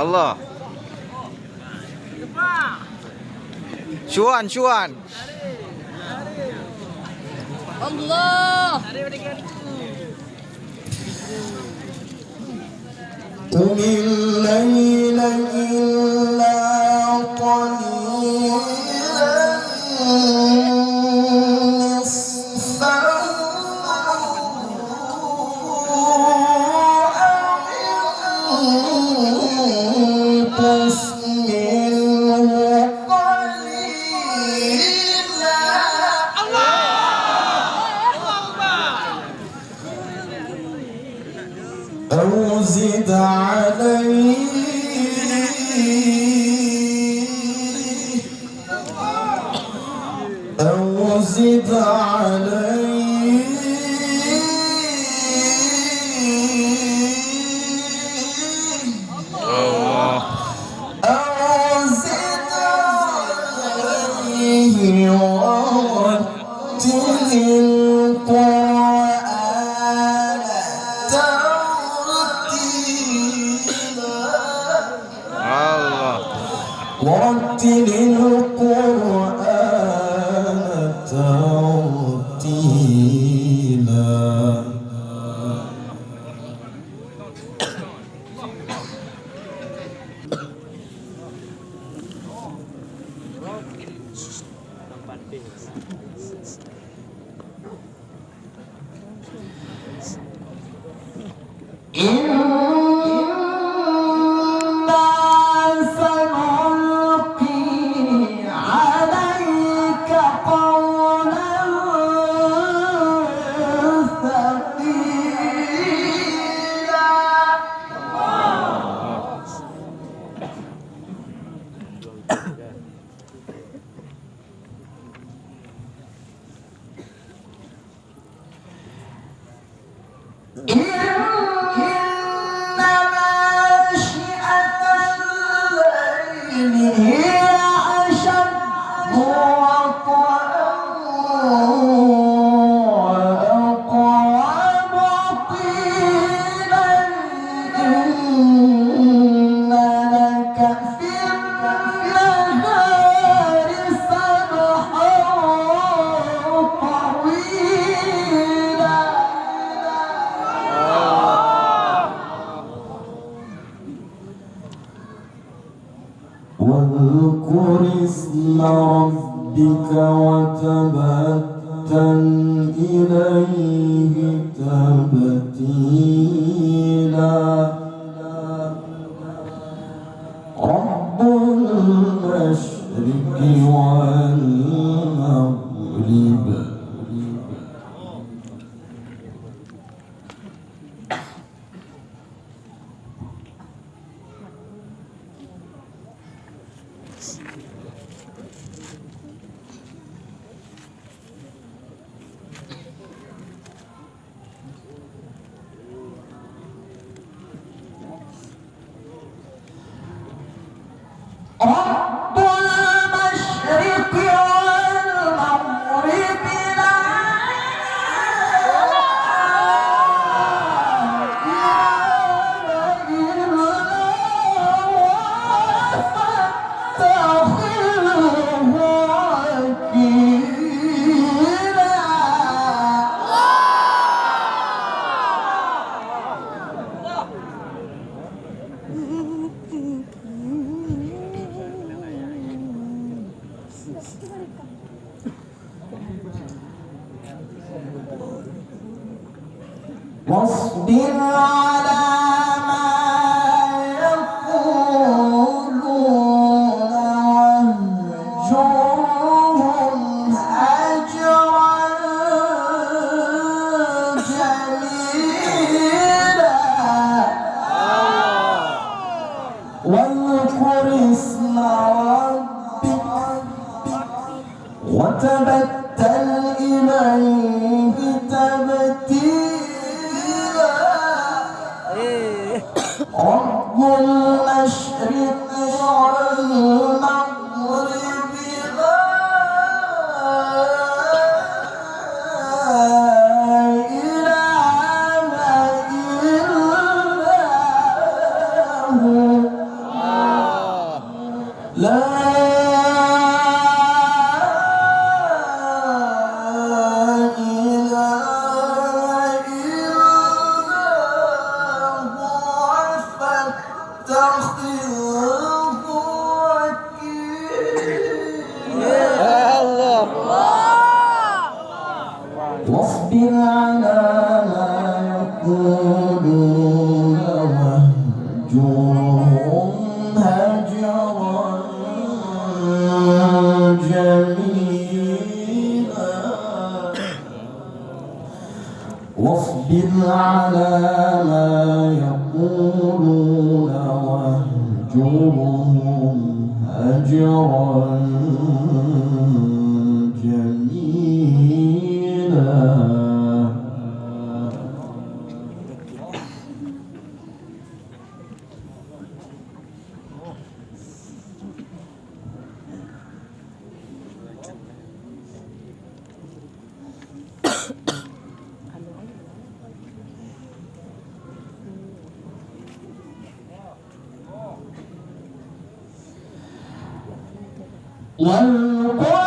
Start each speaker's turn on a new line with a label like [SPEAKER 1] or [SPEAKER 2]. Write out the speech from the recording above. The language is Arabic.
[SPEAKER 1] Allah. Syuan, syuan.
[SPEAKER 2] Allah.
[SPEAKER 3] قم الليل إلا قليلا نصفه أو انقص منه قليلا أو زد عليه أو زد عليه أو زد عليه ورتل القرآن
[SPEAKER 1] Allah.
[SPEAKER 3] ورتل القرآن ترتيلا واذكر اسم ربك وتبتل إليه تبتيلا رب المشرق والمغرب رب المشرق والمغرب لا إله إلا هو فاتخذه وكيلا واصبر على ما يقولون واهجرهم هجرا جميلا واذكر اسم ربك وتبتل إليه تبتيلا رب المشرق والمغرب لا إله إلا هو لا إله إلا هو فاتخذه وكيلا واصبر على ما يقولون واهجرهم هجرا جميلا واصبر على ما يقولون واهجرهم هجرا جميلا والقرآن